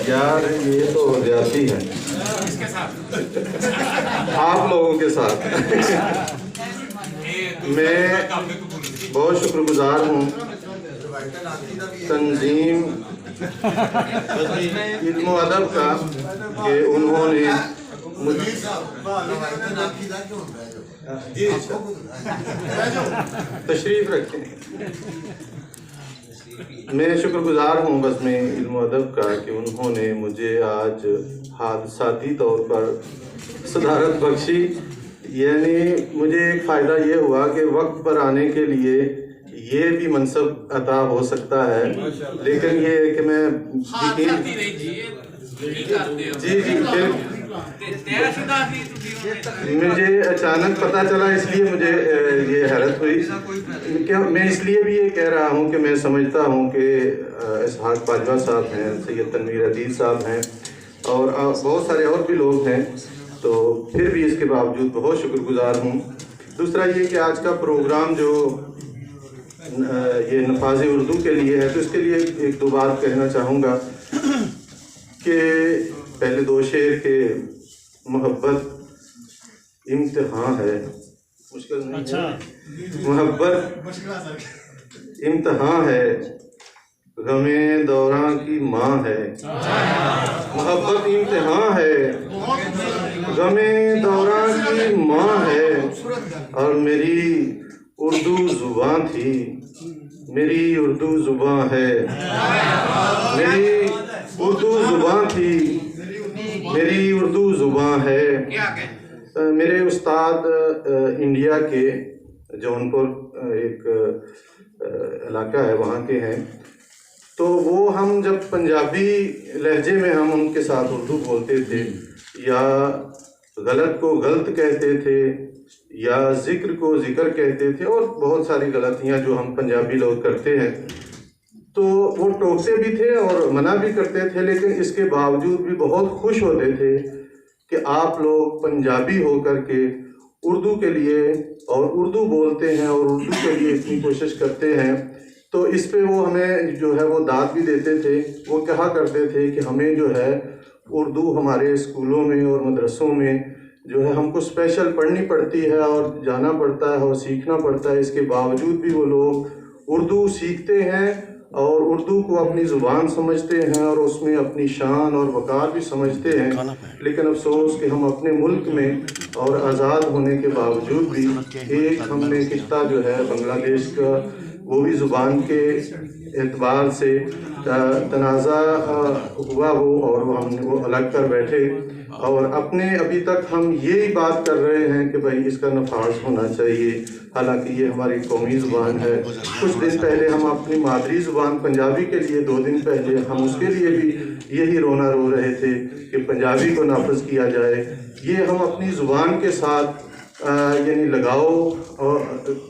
یار یہ تو زیادتی ہے آپ لوگوں کے ساتھ. میں بہت شکر گزار ہوں تنظیم علم و ادب کا کہ انہوں نے تشریف رکھیں. میں شکر گزار ہوں بزم علم و ادب کا کہ انہوں نے مجھے آج حادثاتی طور پر صدارت بخشی. یعنی مجھے ایک فائدہ یہ ہوا کہ وقت پر آنے کے لیے یہ بھی منصب عطا ہو سکتا ہے، لیکن یہ ہے کہ میں جی مجھے اچانک پتہ چلا، اس لیے مجھے یہ حیرت ہوئی. میں اس لیے بھی یہ کہہ رہا ہوں کہ میں سمجھتا ہوں کہ اسحاق باجوہ صاحب ہیں، سید تنویر عزیز صاحب ہیں اور بہت سارے اور بھی لوگ ہیں، تو پھر بھی اس کے باوجود بہت شکر گزار ہوں. دوسرا یہ کہ آج کا پروگرام جو یہ نفاذ اردو کے لیے ہے، تو اس کے لیے ایک دو بات کہنا چاہوں گا کہ پہلے دو شعر کے محبت امتحان ہے، مشکل نہیں ہے. محبت امتحان ہے، غم دوراں کی ماں ہے. محبت امتحان ہے، غم دوراں کی ماں ہے. اور میری اردو زبان تھی، میری اردو زبان ہے. میری اردو زبان تھی، میری اردو زبان ہے. میرے استاد انڈیا کے جونپور ایک علاقہ ہے وہاں کے ہیں، تو وہ ہم جب پنجابی لہجے میں ہم ان کے ساتھ اردو بولتے تھے، یا غلط کو غلط کہتے تھے یا ذکر کو ذکر کہتے تھے، اور بہت ساری غلطیاں جو ہم پنجابی لوگ کرتے ہیں، تو وہ ٹوکتے بھی تھے اور منع بھی کرتے تھے، لیکن اس کے باوجود بھی بہت خوش ہوتے تھے کہ آپ لوگ پنجابی ہو کر کے اردو کے لیے اور اردو بولتے ہیں اور اردو کے لیے اتنی کوشش کرتے ہیں. تو اس پہ وہ ہمیں جو ہے وہ داد بھی دیتے تھے. وہ کہا کرتے تھے کہ ہمیں جو ہے اردو ہمارے اسکولوں میں اور مدرسوں میں جو ہے ہم کو اسپیشل پڑھنی پڑتی ہے اور جانا پڑتا ہے اور سیکھنا پڑتا ہے. اس کے باوجود بھی وہ لوگ اردو سیکھتے ہیں اور اردو کو اپنی زبان سمجھتے ہیں اور اس میں اپنی شان اور وقار بھی سمجھتے ہیں. لیکن افسوس کہ ہم اپنے ملک میں اور آزاد ہونے کے باوجود بھی ایک ہم نے خطہ جو ہے بنگلہ دیش کا، وہ بھی زبان کے اعتبار سے تنازع ہوا اور ہم نے وہ الگ کر بیٹھے، اور اپنے ابھی تک ہم یہی بات کر رہے ہیں کہ بھائی اس کا نفاذ ہونا چاہیے، حالانکہ یہ ہماری قومی زبان ہے. کچھ دن پہلے ہم اپنی مادری زبان پنجابی کے لیے 2 دن پہلے ہم اس کے لیے بھی یہی رونا رو رہے تھے کہ پنجابی کو نافذ کیا جائے. یہ ہم اپنی زبان کے ساتھ یعنی لگاؤ اور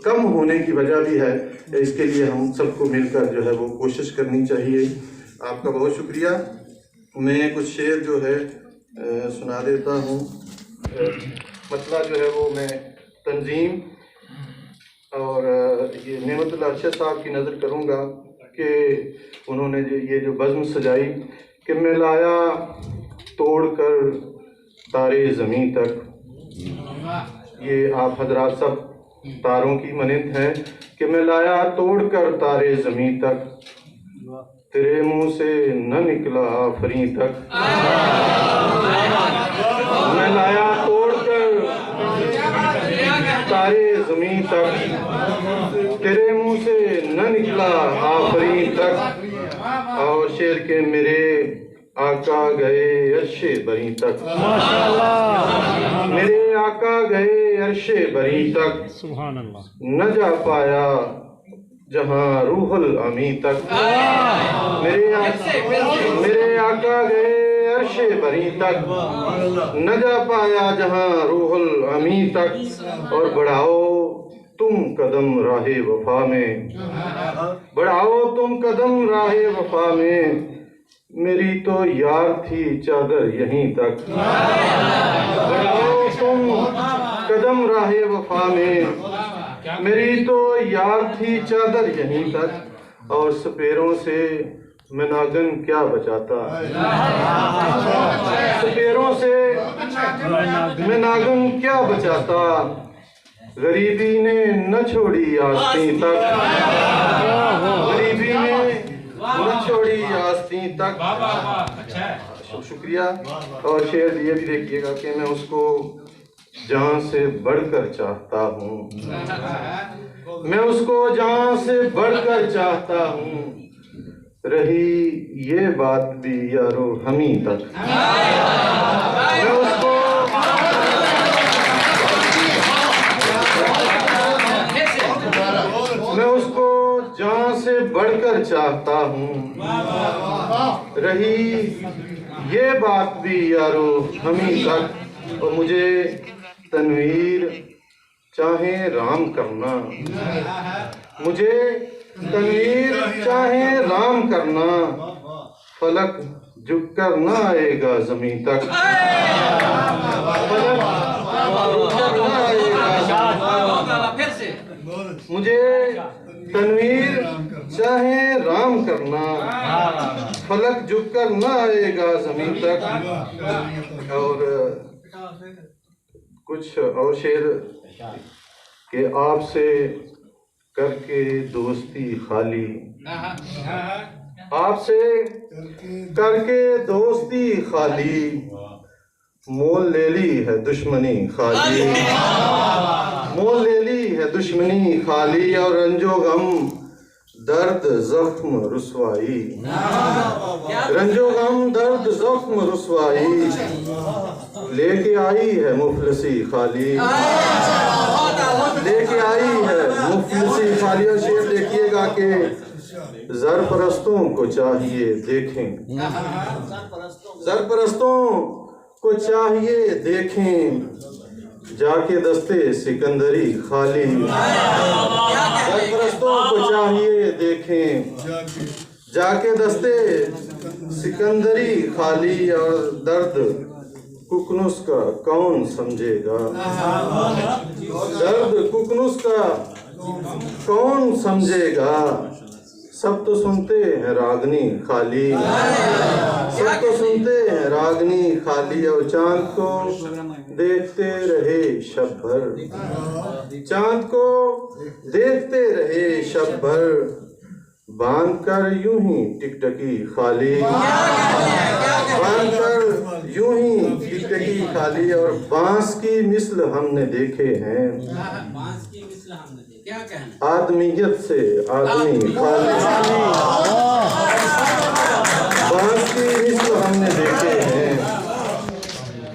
کم ہونے کی وجہ بھی ہے. اس کے لیے ہم سب کو مل کر جو ہے وہ کوشش کرنی چاہیے. آپ کا بہت شکریہ. میں کچھ شعر جو ہے سنا دیتا ہوں. مسئلہ جو ہے وہ میں تنظیم اور یہ نعمت اللہ ارشد صاحب کی نظر کروں گا کہ انہوں نے یہ جو بزم سجائی کہ میں لایا توڑ کر تارے زمین تک. یہ آپ حضرات سب تاروں کی مانند ہے کہ میں لایا توڑ کر تارے زمین تک، تیرے منہ سے نہ نکلا آفریں تک. میں لایا توڑ کر تارے زمین تک، تیرے منہ سے نہ نکلا آفریں تک. اور شعر کے میرے آقا گئے عرش بری تک، میرے آقا گئے عرش بری تک، سبحان اللہ. نہ جا پایا جہاں روح الامی تک. میرے آقا گئے عرش بری تک، نہ جا پایا جہاں روح الامی تک. اور بڑھاؤ تم قدم راہ وفا میں، بڑھاؤ تم قدم راہ وفا میں، میری تو یار تھی چادر یہیں تک. بڑھاؤ تم قدم راہ وفا میں، میری تو یار تھی چادر یہیں تک. اور سپیروں سے میں ناگن کیا بچاتا، سپیروں سے میں ناگن کیا بچاتا، غریبی نے نہ چھوڑی آستین تک، غریبی نے نہ چھوڑی آستین تک۔ شکریہ۔ اور شعر یہ بھی دیکھیے گا کہ میں اس کو جان سے بڑھ کر چاہتا ہوں، میں اس کو جان سے بڑھ کر چاہتا ہوں، رہی یہ بات بھی یارو ہمیں تک، میں اس کو جان سے بڑھ کر چاہتا ہوں، رہی یہ بات بھی یارو ہمیں تک۔ اور مجھے تنویر چاہے رام کرنا، مجھے تنویر چاہے رام کرنا، فلک جھک کر نہ آئے گا زمین تک، فلک جھک کر نہ آئے گا، مجھے تنویر چاہے رام کرنا، فلک جھک کر نہ آئے گا زمین تک۔ اور کچھ اور شعر کہ آپ سے کر کے دوستی خالی، آپ سے کر کے دوستی خالی، مول لے لی ہے دشمنی خالی، مول لے لی ہے دشمنی خالی، اور رنج و غم درد زخم رسوائی، رنج و غم درد زخم رسوائی، لے کے آئی ہے مفلسی خالی، لے کے آئی ہے مفلسی خالی۔ اور شعر دیکھیے گا کہ زرپرستوں کو چاہیے دیکھیں، زرپرستوں کو چاہیے دیکھیں، جا کے دستے سکندری خالی، زرپرستوں کو چاہیے دیکھیں، جا کے دستے سکندری خالی، اور درد ککنس کا کون سمجھے گا، درد ککنس کا کون سمجھے گا، سب تو سنتے ہیں راگنی خالی، سب تو سنتے ہیں راگنی خالی، اور چاند کو دیکھتے رہے شب بھر، چاند کو دیکھتے رہے شب بھر، باندھ کر یوں ہی ٹکٹکی خالی، باندھ کر یوں ہی ٹکٹکی خالی، اور بانس کی مثل ہم نے دیکھے ہیں، آدمیت سے آدمی خالی، بانس کی مثل ہم نے دیکھے ہیں،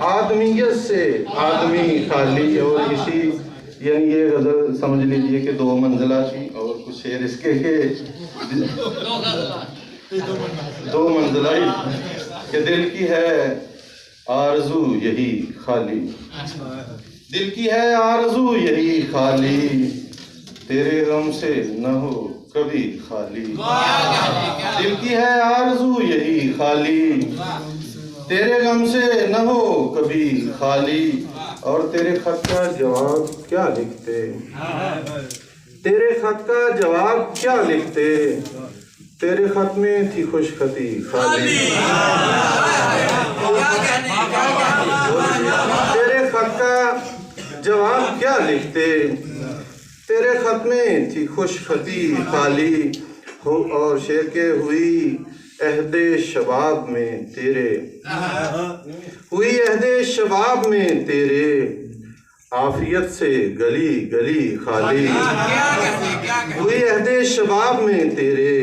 آدمیت سے آدمی خالی۔ اور اسی یعنی یہ غزل سمجھ لیجئے کہ دو منزلہ تھی، اور کچھ شعر اس کے دو منزلہ ہی کہ دل کی ہے آرزو یہی خالی، دل کی ہے آرزو یہی خالی، تیرے غم سے نہ ہو کبھی خالی، دل کی ہے آرزو یہی خالی، تیرے غم سے نہ ہو کبھی خالی۔ اور تیرے خط کا جواب کیا لکھتے، تیرے خط کا جواب کیا لکھتے، تیرے خط میں تھی خوش خطی خالی، تیرے خط کا جواب کیا لکھتے، تیرے خط میں تھی خوش خطی خالی۔ اور شعر کے ہوئی عہد شباب میں تیرے، ہوئی عہد شباب میں تیرے، عافیت سے گلی گلی خالی، ہوئی عہد شباب میں تیرے،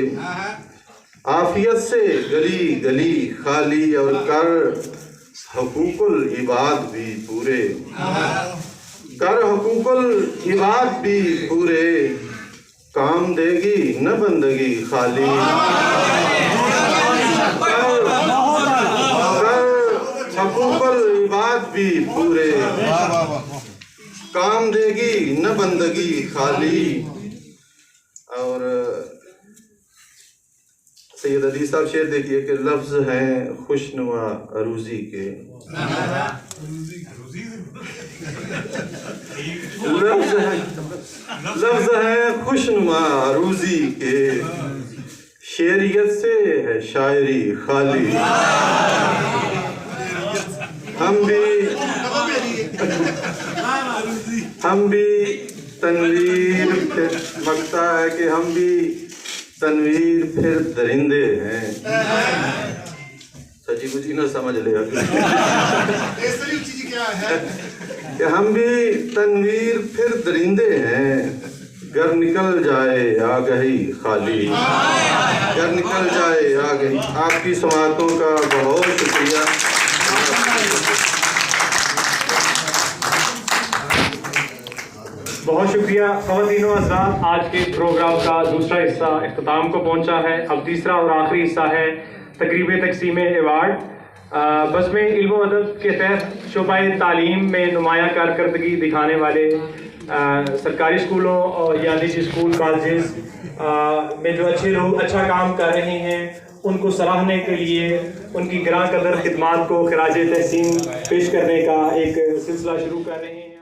عافیت سے گلی گلی خالی، اور کر حقوق العباد بھی پورے، کر حقوق العباد بھی پورے، کام دے گی نہ بندگی خالی، کر حقوق العباد بھی پورے، کام دے گی نہ بندگی خالی۔ اور سید علی صاحب شعر دیکھیے کہ لفظ ہیں خوشنما عروضی کے، لفظ ہیں خوشنما عروضی کے، شعریت سے ہے شاعری خالی، ہم بھی تنویر پھر مکتا ہے کہ ہم بھی تنویر پھر درندے ہیں. سچی کچھ نہ سمجھ لے کہ ہم بھی تنویر پھر درندے ہیں، گر نکل جائے آگہی خالی، گر نکل جائے آگہی. آپ کی سماعتوں کا بہت شکریہ. بہت شکریہ خواتین و حضرات. آج کے پروگرام کا دوسرا حصہ اختتام کو پہنچا ہے. اب تیسرا اور آخری حصہ ہے تقریب تقسیم ایوارڈ. بزم علم و ادب کے تحت شعبہ تعلیم میں نمایاں کارکردگی دکھانے والے سرکاری اسکولوں اور یا نجی اسکول کالجز میں جو اچھے لوگ اچھا کام کر رہے ہیں ان کو سراہنے کے لیے ان کی گراں قدر خدمات کو خراج تحسین پیش کرنے کا ایک سلسلہ شروع کر رہے ہیں.